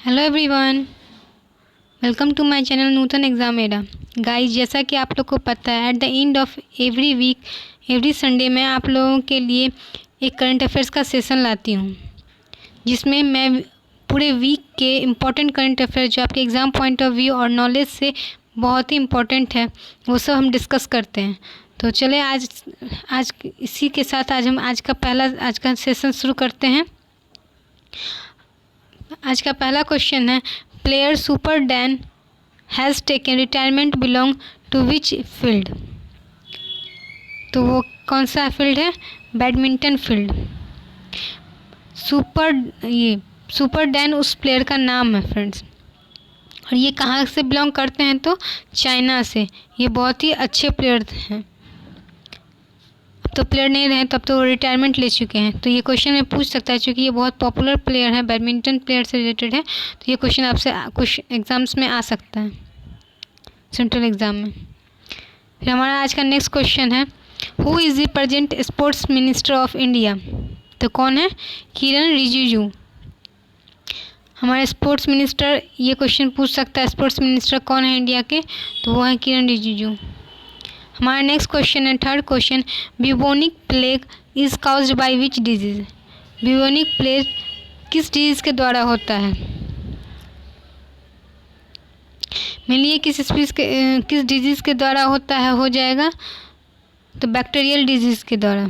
Hello everyone, welcome to my channel Nutan exam era. Guys, जैसा कि आप लोग को पता है, at the end of every week every Sunday मैं आप लोगों के लिए एक करंट अफेयर्स का सेशन लाती हूँ, जिसमें मैं पूरे वीक के इम्पोर्टेंट करंट अफेयर्स जो आपके एग्ज़ाम पॉइंट ऑफ व्यू और नॉलेज से बहुत ही इम्पोर्टेंट है, वो सब हम डिस्कस करते हैं। तो चले आज इसी के साथ हम आज का सेशन शुरू करते हैं। आज का पहला क्वेश्चन है, player super Dan has taken retirement belong to which field. तो वो कौन सा फील्ड है? Badminton field. सुपर डैन उस प्लेयर का नाम है फ्रेंड्स, और ये कहाँ से बिलोंग करते हैं? तो चाइना से। ये बहुत ही अच्छे प्लेयर हैं। तो प्लेयर नहीं रहे तब तो रिटायरमेंट ले चुके हैं। तो ये क्वेश्चन में पूछ सकता है, क्योंकि ये बहुत पॉपुलर प्लेयर है, बैडमिंटन प्लेयर से रिलेटेड है। तो ये क्वेश्चन आपसे कुछ एग्ज़ाम्स में आ सकता है, सेंट्रल एग्ज़ाम में। फिर हमारा आज का नेक्स्ट क्वेश्चन है, who is the present sports minister of India. तो कौन है? किरण रिजिजू। हमारे स्पोर्ट्स मिनिस्टर, ये क्वेश्चन पूछ सकता है, स्पोर्ट्स मिनिस्टर कौन है इंडिया के? तो वो है किरण रिजिजू। हमारा नेक्स्ट क्वेश्चन है, third question, bubonic plague is caused by which disease. Bubonic plague किस डिजीज के द्वारा होता है? मिलिए किस डिजीज के द्वारा होता है? हो जाएगा तो बैक्टीरियल डिजीज के द्वारा।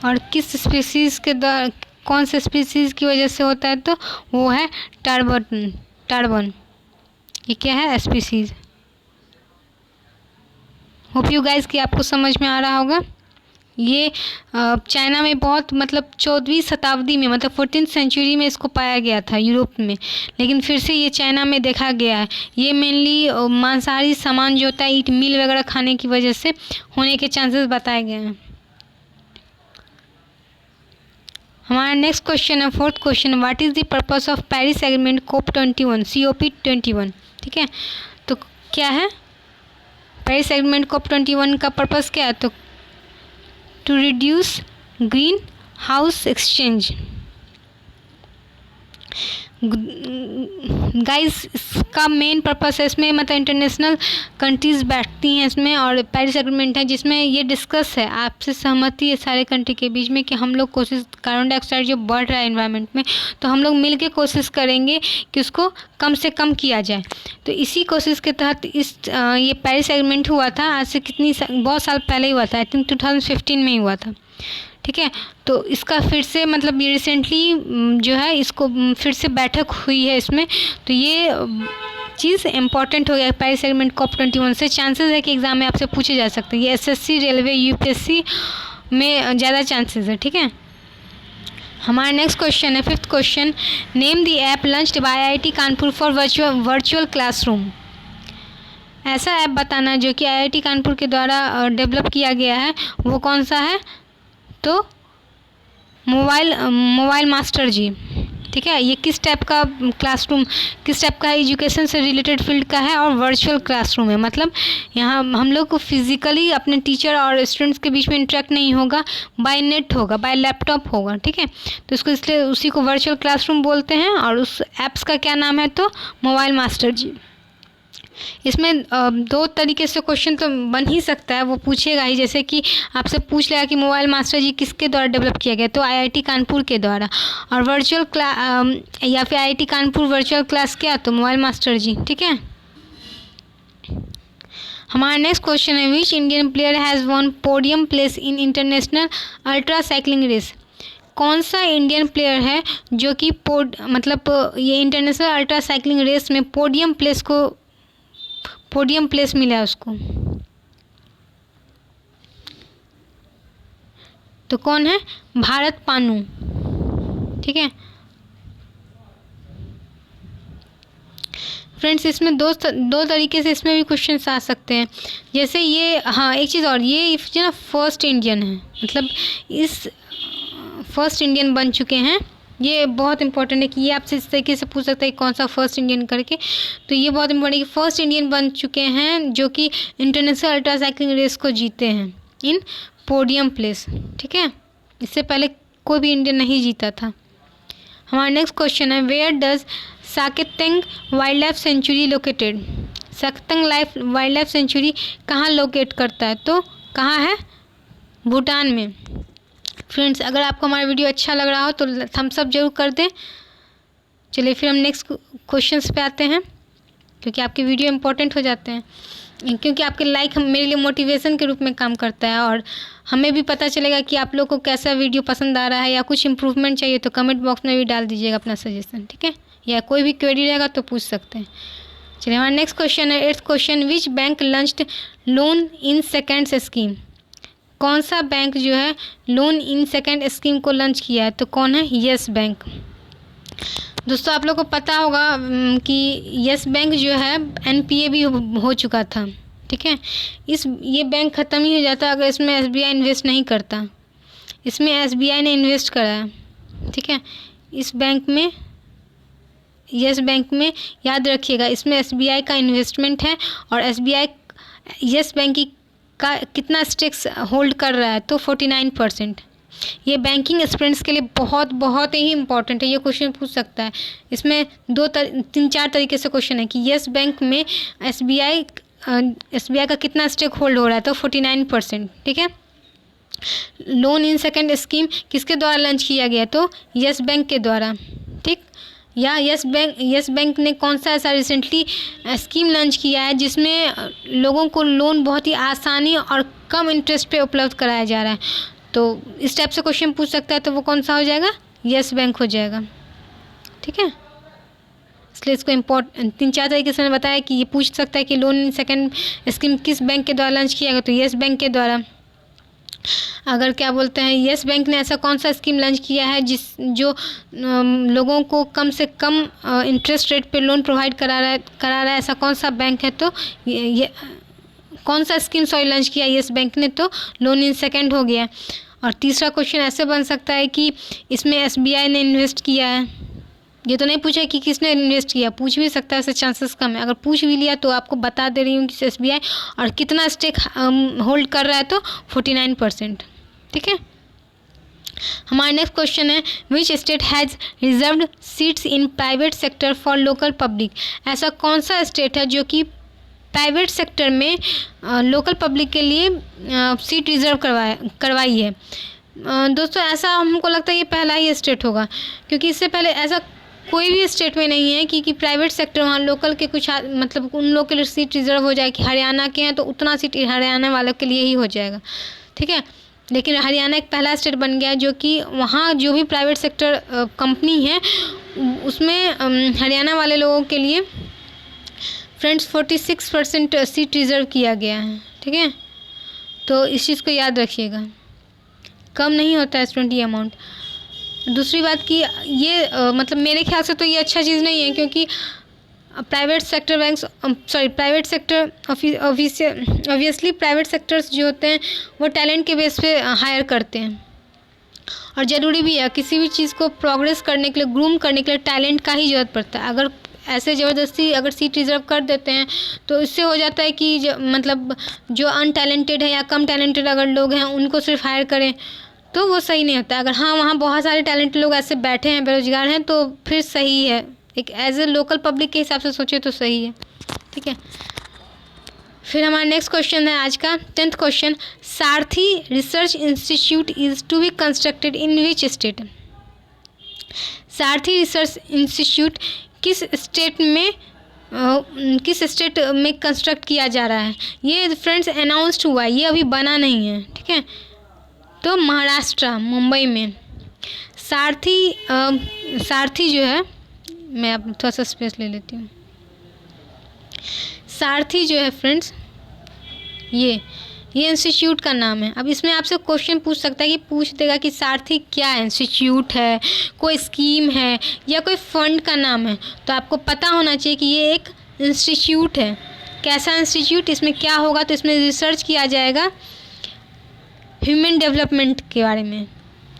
और किस स्पीसीज के द्वारा, कौन से स्पीसीज की वजह से होता है? तो वो है टार्बन। ये क्या है? स्पीसीज। होप यू गाइस कि आपको समझ में आ रहा होगा। ये चाइना में बहुत 14वीं शताब्दी में 14th सेंचुरी में इसको पाया गया था यूरोप में, लेकिन फिर से ये चाइना में देखा गया है। ये मेनली मांसाहारी सामान जो होता है, ईट मील वगैरह खाने की वजह से होने के चांसेस बताए गए हैं। हमारा नेक्स्ट क्वेश्चन है, fourth question, what is the purpose of Paris agreement COP21 COP21। ठीक है, तो क्या है पेरिस एग्रीमेंट COP21 का पर्पस? क्या है? तो to reduce green house exchange. Guys, इसका मेन पर्पस है, इसमें इंटरनेशनल कंट्रीज़ बैठती हैं इसमें, और पेरिस एग्रीमेंट है जिसमें ये डिस्कस है, आपसे सहमति है सारे कंट्री के बीच में कि हम लोग कार्बन डाइऑक्साइड जो बढ़ रहा है एनवायरनमेंट में, तो हम लोग मिल के कोशिश करेंगे कि उसको कम से कम किया जाए। तो इसी कोशिश के तहत ये पेरिस एग्रीमेंट हुआ था। आज से बहुत साल पहले ही हुआ था, आई थिंक 2015 में ही हुआ था। ठीक है, तो इसका फिर से ये रिसेंटली जो है, इसको फिर से बैठक हुई है इसमें। तो ये चीज़ इम्पॉर्टेंट हो गया पेरिस एग्रीमेंट COP21 से। चांसेस है कि एग्ज़ाम में आपसे पूछे जा सकते हैं। ये SSC, रेलवे, UPSC में ज़्यादा चांसेस है। ठीक है, हमारा नेक्स्ट क्वेश्चन है, fifth question, name the app launched by IIT Kanpur for virtual classroom. ऐसा ऐप बताना जो कि IIT कानपुर के द्वारा डेवलप किया गया है, वो कौन सा है? तो मोबाइल मास्टर जी। ठीक है, ये किस टाइप का क्लासरूम, किस टाइप का एजुकेशन से रिलेटेड फील्ड का है, और वर्चुअल क्लासरूम है। यहाँ हम लोग को फिजिकली अपने टीचर और स्टूडेंट्स के बीच में इंटरेक्ट नहीं होगा, बाय नेट होगा, बाय लैपटॉप होगा। ठीक है, तो इसको इसलिए उसी को वर्चुअल क्लासरूम बोलते हैं। और उस ऐप्स का क्या नाम है? तो मोबाइल मास्टर जी। इसमें दो तरीके से क्वेश्चन तो बन ही सकता है, वो पूछेगा ही। जैसे कि आपसे पूछ लेगा कि मोबाइल मास्टर जी किसके द्वारा डेवलप किया गया, तो IIT कानपुर के द्वारा। और वर्चुअल क्लास या फिर IIT कानपुर वर्चुअल क्लास क्या? तो मोबाइल मास्टर जी। ठीक है, हमारा नेक्स्ट क्वेश्चन है, which Indian player has won podium place in international ultra cycling race. कौन सा इंडियन प्लेयर है जो कि ये इंटरनेशनल अल्ट्रा साइकिलिंग रेस में पोडियम प्लेस मिला है उसको? तो कौन है? भारत पानू। ठीक है फ्रेंड्स, इसमें दो तरीके से इसमें भी क्वेश्चन आ सकते हैं। जैसे ये, हाँ एक चीज़ और, ये जो ना फर्स्ट इंडियन है, इस फर्स्ट इंडियन बन चुके हैं। ये बहुत इंपॉर्टेंट है कि ये आपसे इस तरीके से पूछ सकता है कौन सा फर्स्ट इंडियन करके। तो ये बहुत इंपॉर्टेंट है कि फर्स्ट इंडियन बन चुके हैं जो कि इंटरनेशनल अल्ट्रा साइकिलिंग रेस को जीते हैं इन पोडियम प्लेस। ठीक है, इससे पहले कोई भी इंडियन नहीं जीता था। हमारा नेक्स्ट क्वेश्चन है, where does Sakteng wildlife sanctuary located? Sakteng wildlife sanctuary कहाँ लोकेट करता है? तो कहाँ है? भूटान में। फ्रेंड्स, अगर आपको हमारा वीडियो अच्छा लग रहा हो तो थम्स अप जरूर कर दें। चलिए फिर हम नेक्स्ट क्वेश्चंस पे आते हैं, क्योंकि आपके वीडियो इंपॉर्टेंट हो जाते हैं, क्योंकि आपके लाइक मेरे लिए मोटिवेशन के रूप में काम करता है, और हमें भी पता चलेगा कि आप लोग को कैसा वीडियो पसंद आ रहा है, या कुछ इम्प्रूवमेंट चाहिए तो कमेंट बॉक्स में भी डाल दीजिएगा अपना सजेशन, ठीक है? या कोई भी क्वेरी रहेगा तो पूछ सकते हैं। चलिए हमारा नेक्स्ट क्वेश्चन है, 8th question, which bank launched loan in seconds scheme? कौन सा बैंक जो है लोन इन सेकेंड स्कीम को लॉन्च किया है? तो कौन है? Yes bank. दोस्तों, आप लोग को पता होगा कि येस बैंक जो है एनपीए भी हो चुका था, ठीक है? ये बैंक ख़त्म ही हो जाता अगर इसमें एसबीआई इन्वेस्ट नहीं करता। इसमें एसबीआई ने इन्वेस्ट करा है, ठीक है? इस बैंक में, येस बैंक में, याद रखिएगा, इसमें एसबीआई का इन्वेस्टमेंट है, और एसबीआई येस बैंक का कितना स्टेक्स होल्ड कर रहा है? तो 49%। ये बैंकिंग स्टूडेंट्स के लिए बहुत बहुत ही इंपॉर्टेंट है। ये क्वेश्चन पूछ सकता है। इसमें 3-4 तरीके से क्वेश्चन है कि येस बैंक में एसबीआई का कितना स्टेक होल्ड हो रहा है? तो 49%, ठीक है? लोन इन सेकेंड स्कीम किसके द्वारा लॉन्च किया गया? तो येस बैंक के द्वारा, ठीक? या येस बैंक ने कौन सा ऐसा रिसेंटली स्कीम लॉन्च किया है जिसमें लोगों को लोन बहुत ही आसानी और कम इंटरेस्ट पे उपलब्ध कराया जा रहा है? तो इस टाइप से क्वेश्चन पूछ सकता है, तो वो कौन सा हो जाएगा? येस बैंक हो जाएगा, ठीक है? इसलिए इसको 3-4 तरीके से मैंने बताया कि ये पूछ सकता है कि लोन इन सेकेंड स्कीम किस बैंक के द्वारा लॉन्च किया गया? तो येस बैंक के द्वारा। अगर क्या बोलते हैं, येस बैंक ने ऐसा कौन सा स्कीम लॉन्च किया है जो लोगों को कम से कम इंटरेस्ट रेट पे लोन प्रोवाइड करा रहा है? ऐसा कौन सा बैंक है? तो ये कौन सा स्कीम लॉन्च किया येस बैंक ने? तो लोन इन सेकेंड हो गया। और तीसरा क्वेश्चन ऐसे बन सकता है कि इसमें एसबीआई ने इन्वेस्ट किया है। ये तो नहीं पूछा कि किसने इन्वेस्ट किया, पूछ भी सकता है, ऐसे चांसेस कम है। अगर पूछ भी लिया तो आपको बता दे रही हूँ कि एसबीआई, और कितना स्टेक होल्ड कर रहा है? तो 49%, ठीक है? हमारा नेक्स्ट क्वेश्चन है, which state has reserved seats in private sector for local public? ऐसा कौन सा स्टेट है जो कि प्राइवेट सेक्टर में लोकल पब्लिक के लिए सीट रिज़र्व करवाई है? दोस्तों, ऐसा हमको लगता है ये पहला ही स्टेट होगा, क्योंकि इससे पहले ऐसा कोई भी स्टेट में नहीं है कि प्राइवेट सेक्टर वहाँ लोकल के कुछ मतलब उन लोग के लिए सीट रिज़र्व हो जाए। कि हरियाणा के हैं तो उतना सीट हरियाणा वालों के लिए ही हो जाएगा, ठीक है? लेकिन हरियाणा एक पहला स्टेट बन गया जो कि वहाँ जो भी प्राइवेट सेक्टर कंपनी है उसमें हरियाणा वाले लोगों के लिए फ्रेंड्स 46% सीट रिज़र्व किया गया है, ठीक है? तो इस चीज़ को याद रखिएगा, कम नहीं होता है स्टूडेंट ये अमाउंट। दूसरी बात कि ये मतलब मेरे ख्याल से तो ये अच्छा चीज़ नहीं है, क्योंकि private sector banks private sector obviously private sectors जो होते हैं वो टैलेंट के बेस पे हायर करते हैं, और ज़रूरी भी है किसी भी चीज़ को प्रोग्रेस करने के लिए, ग्रूम करने के लिए टैलेंट का ही ज़रूरत पड़ता है। अगर ऐसे ज़बरदस्ती अगर सीट रिज़र्व कर देते हैं तो इससे हो जाता है कि मतलब जो अनटैलेंटेड है या कम टैलेंटेड अगर लोग हैं उनको सिर्फ हायर करें तो वो सही नहीं होता। अगर हाँ वहाँ बहुत सारे टैलेंटेड लोग ऐसे बैठे हैं, बेरोजगार हैं, तो फिर सही है। एक एज ए लोकल पब्लिक के हिसाब से सोचे तो सही है, ठीक है? फिर हमारा नेक्स्ट क्वेश्चन है आज का 10th question, Sarathi research institute is to be constructed in which state? Sarathi research institute किस स्टेट में कंस्ट्रक्ट किया जा रहा है? ये फ्रेंड्स अनाउंस्ड हुआ है, ये अभी बना नहीं है, ठीक है? तो महाराष्ट्र, मुंबई में सारथी जो है, मैं अब थोड़ा सा स्पेस ले लेती हूँ। सारथी जो है फ्रेंड्स, ये इंस्टीट्यूट का नाम है। अब इसमें आपसे क्वेश्चन पूछ सकता है कि पूछ देगा कि सारथी क्या है? इंस्टीट्यूट है, कोई स्कीम है, या कोई फंड का नाम है? तो आपको पता होना चाहिए कि ये एक इंस्टीट्यूट है। कैसा इंस्टीट्यूट? इसमें क्या होगा? तो इसमें रिसर्च किया जाएगा ह्यूमन डेवलपमेंट के बारे में।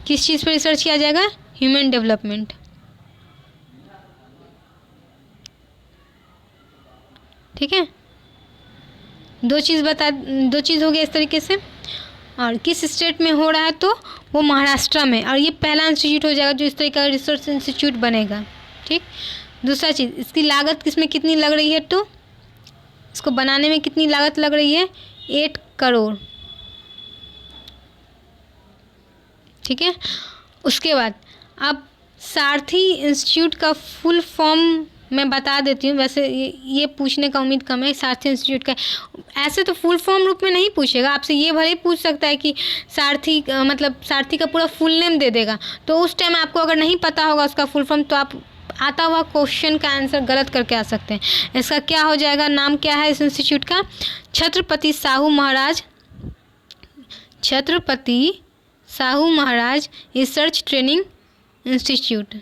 किस चीज़ पर रिसर्च किया जाएगा? ह्यूमन डेवलपमेंट, ठीक है? दो चीज़ हो गया इस तरीके से। और किस स्टेट में हो रहा है, तो वो महाराष्ट्र में, और ये पहला इंस्टीट्यूट हो जाएगा जो इस तरह का रिसर्च इंस्टीट्यूट बनेगा। ठीक। दूसरा चीज़, इसकी लागत किसमें कितनी लग रही है, तो इसको बनाने में कितनी लागत लग रही है, 8 करोड़। ठीक है। उसके बाद अब सारथी इंस्टीट्यूट का फुल फॉर्म मैं बता देती हूँ, वैसे ये पूछने का उम्मीद कम है सारथी इंस्टीट्यूट का। ऐसे तो फुल फॉर्म रूप में नहीं पूछेगा आपसे, ये भले ही पूछ सकता है कि सारथी मतलब सारथी का पूरा फुल नेम दे देगा, तो उस टाइम आपको अगर नहीं पता होगा उसका फुल फॉर्म तो आप आता हुआ क्वेश्चन का आंसर गलत करके आ सकते हैं। इसका क्या हो जाएगा, नाम क्या है इस इंस्टीट्यूट का, Chhatrapati Shahu Maharaj, Chhatrapati Shahu Maharaj research training institute.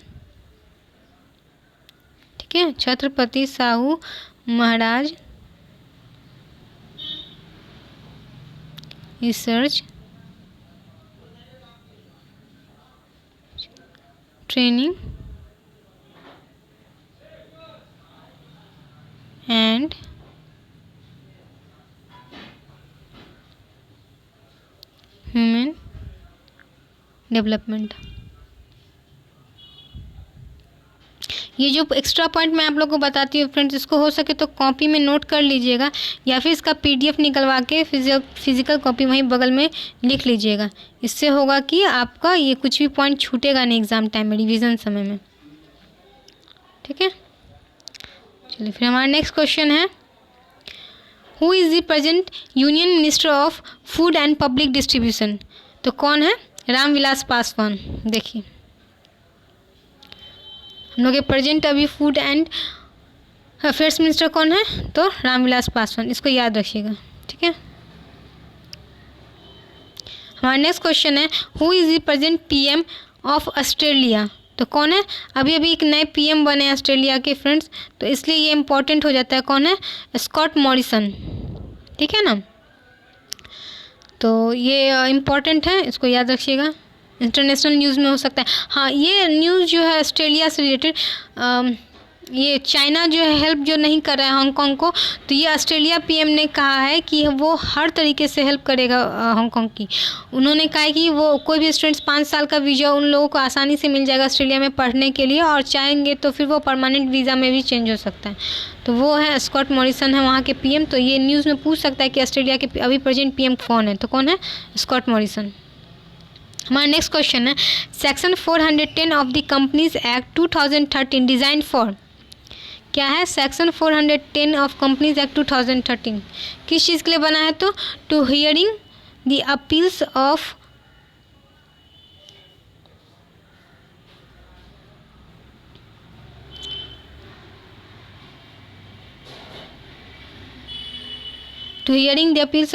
ठीक है, Chhatrapati Shahu Maharaj research training and human development. ये जो एक्स्ट्रा पॉइंट मैं आप लोगों को बताती हूँ फ्रेंड्स, इसको हो सके तो कॉपी में नोट कर लीजिएगा या फिर इसका PDF निकलवा के फिजिकल कॉपी वहीं बगल में लिख लीजिएगा। इससे होगा कि आपका ये कुछ भी पॉइंट छूटेगा नहीं एग्ज़ाम टाइम में, रिवीजन समय में। ठीक है, चलिए फिर हमारा नेक्स्ट क्वेश्चन है, who is the present union minister of food and public distribution. तो कौन है, रामविलास पासवान। देखिए हम लोग के प्रेजेंट अभी फूड एंड अफेयर्स मिनिस्टर कौन है, तो रामविलास पासवान, इसको याद रखिएगा। ठीक है, हमारा नेक्स्ट क्वेश्चन है, who is the present PM of Australia. तो कौन है, अभी अभी एक नए PM बने हैं ऑस्ट्रेलिया के फ्रेंड्स, तो इसलिए ये इम्पोर्टेंट हो जाता है। कौन है, स्कॉट मॉरिसन। ठीक है ना, तो ये इम्पॉर्टेंट है, इसको याद रखिएगा, इंटरनेशनल न्यूज़ में हो सकता है। हाँ, ये न्यूज़ जो है ऑस्ट्रेलिया से रिलेटेड, ये चाइना जो है हेल्प जो नहीं कर रहा है हांगकांग को, तो ये ऑस्ट्रेलिया PM ने कहा है कि वो हर तरीके से हेल्प करेगा हांगकांग की। उन्होंने कहा है कि वो कोई भी स्टूडेंट्स 5 साल का वीज़ा उन लोगों को आसानी से मिल जाएगा ऑस्ट्रेलिया में पढ़ने के लिए, और चाहेंगे तो फिर वो परमानेंट वीज़ा में भी चेंज हो सकता है। तो वो है स्कॉट मॉरिसन है वहाँ के PM। तो ये न्यूज़ में पूछ सकता है कि ऑस्ट्रेलिया के अभी प्रेजेंट PM कौन है, तो कौन है, स्कॉट मॉरिसन। हमारा नेक्स्ट क्वेश्चन है, section 410 of the companies act 2013 design for. क्या है, सेक्शन 410 ऑफ कंपनीज एक्ट 2013 किस चीज़ के लिए बना है, तो to hearing the appeals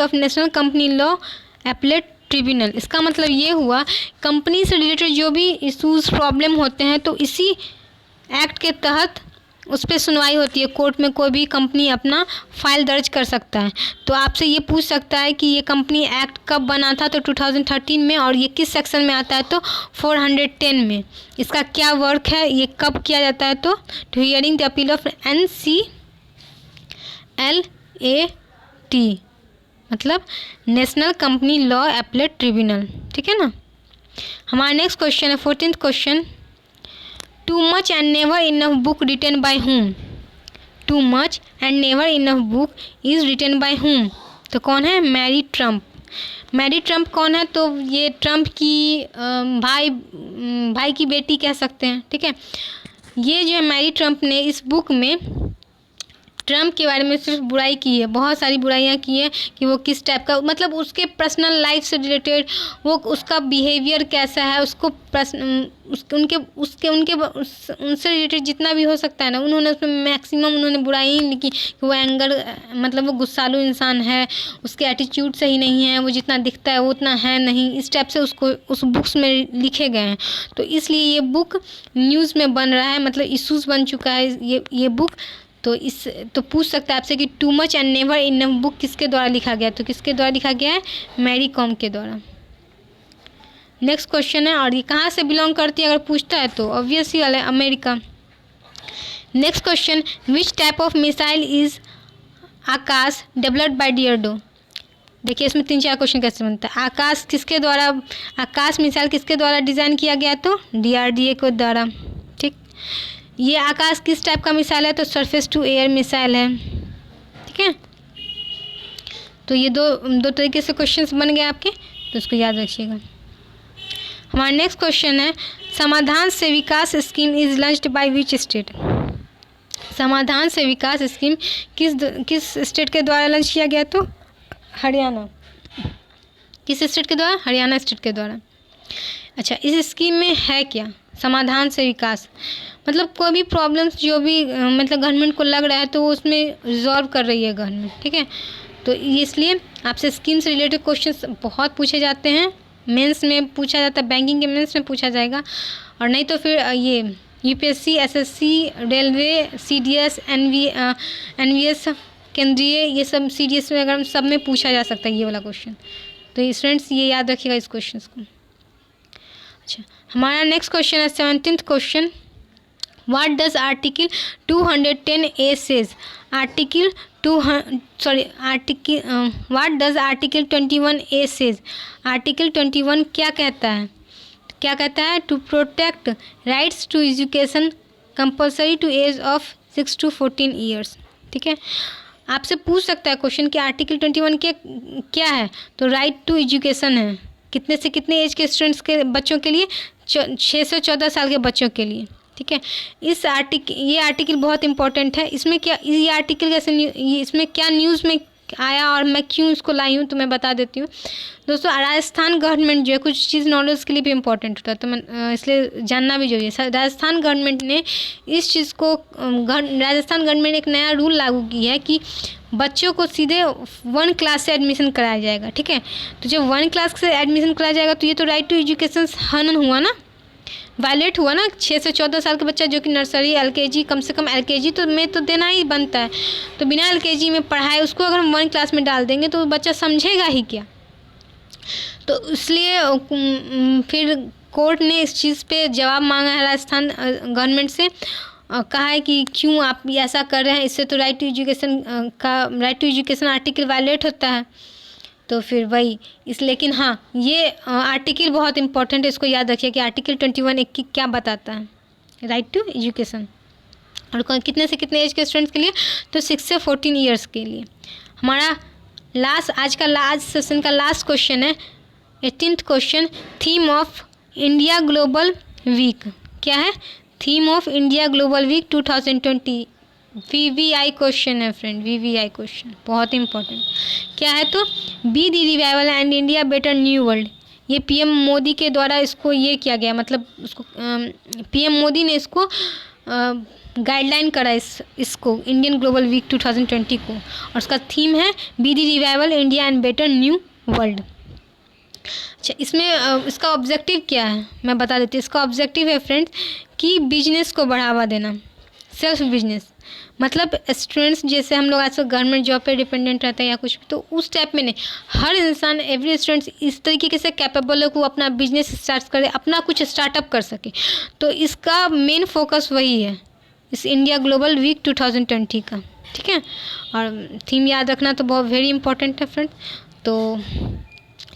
of national company law appellate tribunal. इसका मतलब ये हुआ, कंपनी से रिलेटेड जो भी इश्यूज़ प्रॉब्लम होते हैं तो इसी एक्ट के तहत उस पर सुनवाई होती है। कोर्ट में कोई भी कंपनी अपना फाइल दर्ज कर सकता है। तो आपसे ये पूछ सकता है कि ये कंपनी एक्ट कब बना था, तो 2013 में, और ये किस सेक्शन में आता है, तो 410 में। इसका क्या वर्क है, ये कब किया जाता है, तो to hearing the appeal of NCLAT, मतलब national company law appellate tribunal. ठीक है ना। हमारा नेक्स्ट क्वेश्चन है, 14th question, too much and never enough book written by whom. Too much and never enough book is written by whom. तो कौन है, Mary Trump. Mary Trump कौन है, तो ये ट्रम्प की भाई की बेटी कह सकते हैं। ठीक है, ये जो है मैरी ट्रम्प ने इस बुक में ट्रम्प के बारे में सिर्फ बुराई की है, बहुत सारी बुराइयां की हैं कि वो किस टाइप का, मतलब उसके पर्सनल लाइफ से रिलेटेड, वो उसका बिहेवियर कैसा है, उसको उनसे रिलेटेड जितना भी हो सकता है ना, उन्होंने उसमें मैक्सिमम उन्होंने बुराई ही लिखी कि वो एंगर, मतलब वो गुस्सालू इंसान है, उसके एटीट्यूड सही नहीं है, वो जितना दिखता है वो उतना है नहीं, इस टाइप से उसको उस बुक्स में लिखे गए हैं। तो इसलिए ये बुक न्यूज़ में बन रहा है, मतलब इशूज़ बन चुका है ये बुक। तो पूछ सकता है आपसे कि to much and never enough book किसके द्वारा लिखा गया, तो किसके द्वारा लिखा गया है, मैरी कॉम के द्वारा। नेक्स्ट क्वेश्चन है, और ये कहाँ से बिलोंग करती है अगर पूछता है तो ऑब्वियसली वाला है America. Next question, which type of missile is Akash developed by DRDO. देखिए इसमें 3-4 क्वेश्चन कैसे बनता है। आकाश मिसाइल किसके द्वारा डिज़ाइन किया गया? तो DRDA को द्वारा। ठीक, ये आकाश किस टाइप का मिसाइल है? तो सरफेस टू एयर मिसाइल है। ठीक है, तो ये दो तरीके से क्वेश्चंस बन गए आपके, तो इसको याद रखिएगा। हमारा नेक्स्ट क्वेश्चन है, Samadhan se Vikas scheme is launched by which state? Samadhan se Vikas scheme किस स्टेट के द्वारा लॉन्च किया गया? तो हरियाणा। किस स्टेट के द्वारा? हरियाणा स्टेट के द्वारा। अच्छा, इस स्कीम में है क्या? समाधान से विकास मतलब कोई भी प्रॉब्लम्स जो भी मतलब गवर्नमेंट को लग रहा है तो वो उसमें रिजॉल्व कर रही है गवर्नमेंट। ठीक है, तो इसलिए आपसे स्कीम से रिलेटेड क्वेश्चंस बहुत पूछे जाते हैं, मेंस में पूछा जाता है, बैंकिंग के मेंस में पूछा जाएगा, और नहीं तो फिर ये UPSC, SSC, railway, CDS, NVS, केंद्रीय, ये सब CDS वगैरह सब में पूछा जा सकता है ये वाला क्वेश्चन। तो स्टूडेंट्स ये याद रखिएगा इस क्वेश्चन को। अच्छा, हमारा नेक्स्ट क्वेश्चन है 17th question, what does article 210A says? What does article 21A says? Article 21 क्या कहता है? क्या कहता है? To protect rights to education compulsory to age of 6 to 14 years. ठीक है, आपसे पूछ सकता है क्वेश्चन कि आर्टिकल 21 के क्या है? तो राइट टू एजुकेशन है, कितने से कितने एज के स्टूडेंट्स के बच्चों के लिए? 6 से 14 साल के बच्चों के लिए। ठीक है, ये आर्टिकल बहुत इंपॉर्टेंट है। इसमें क्या, ये आर्टिकल कैसे, इसमें क्या न्यूज़ में आया और मैं क्यों इसको लाई हूँ तो मैं बता देती हूँ दोस्तों। राजस्थान गवर्नमेंट जो है, कुछ चीज़ नॉलेज के लिए भी इम्पोर्टेंट होता है, तो मैं इसलिए जानना भी जरूरी है। राजस्थान गवर्नमेंट ने इस चीज़ को राजस्थान गवर्नमेंट ने एक नया रूल लागू किया है कि बच्चों को सीधे 1 क्लास से एडमिशन कराया जाएगा। ठीक है, तो जब 1 क्लास से एडमिशन कराया जाएगा तो ये तो राइट टू एजुकेशन हनन हुआ ना, वायलेट हुआ ना। 6 से 14 साल का बच्चा जो कि नर्सरी, LKG, कम से कम LKG तो में तो देना ही बनता है, तो बिना LKG में पढ़ाए उसको अगर हम 1 क्लास में डाल देंगे तो बच्चा समझेगा ही क्या? तो इसलिए फिर कोर्ट ने इस चीज़ पे जवाब मांगा है राजस्थान गवर्नमेंट से, कहा है कि क्यों आप ऐसा कर रहे हैं, इससे तो right to education article violate होता है। तो फिर वही लेकिन हाँ, ये आर्टिकल बहुत इंपॉर्टेंट है, इसको याद रखिए कि आर्टिकल 21 एक क्या बताता है, राइट टू एजुकेशन, और कितने से कितने एज के स्टूडेंट्स के लिए? तो 6 से 14 ईयर्स के लिए। हमारा आज सेशन का लास्ट क्वेश्चन है 18th question, theme of India global week क्या है? Theme of India global week 2020 VVI question है फ्रेंड, VVI क्वेश्चन बहुत इंपॉर्टेंट। क्या है? तो be the revival and India better new world. ये PM मोदी के द्वारा इसको ये किया गया, मतलब उसको PM मोदी ने इसको गाइडलाइन करा इसको इंडियन ग्लोबल वीक 2020 को, और उसका थीम है B the revival India and better new world. अच्छा, इसमें इसका ऑब्जेक्टिव क्या है मैं बता देती हूँ। इसका ऑब्जेक्टिव है फ्रेंड्स कि बिजनेस को बढ़ावा देना, सेल्फ बिजनेस, मतलब स्टूडेंट्स जैसे हम लोग आजकल गवर्नमेंट जॉब पे डिपेंडेंट रहते हैं या कुछ भी, तो उस टाइप में नहीं, हर इंसान एवरी स्टूडेंट्स इस तरीके से कैपेबल है कि वो अपना बिजनेस स्टार्ट करे, अपना कुछ स्टार्टअप कर सके। तो इसका मेन फोकस वही है इस इंडिया ग्लोबल वीक 2020 का। ठीक है, और थीम याद रखना तो बहुत वेरी इंपॉर्टेंट है फ्रेंड। तो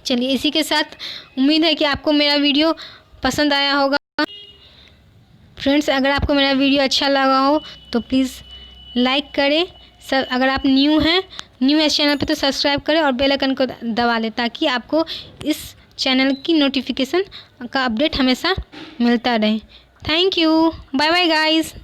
चलिए, इसी के साथ उम्मीद है कि आपको मेरा वीडियो पसंद आया होगा। फ्रेंड्स, अगर आपको मेरा वीडियो अच्छा लगा हो तो प्लीज़ लाइक करें। अगर आप न्यू इस चैनल पे तो सब्सक्राइब करें और बेल आइकन को दबा लें ताकि आपको इस चैनल की नोटिफिकेशन का अपडेट हमेशा मिलता रहे। Thank you, bye bye guys.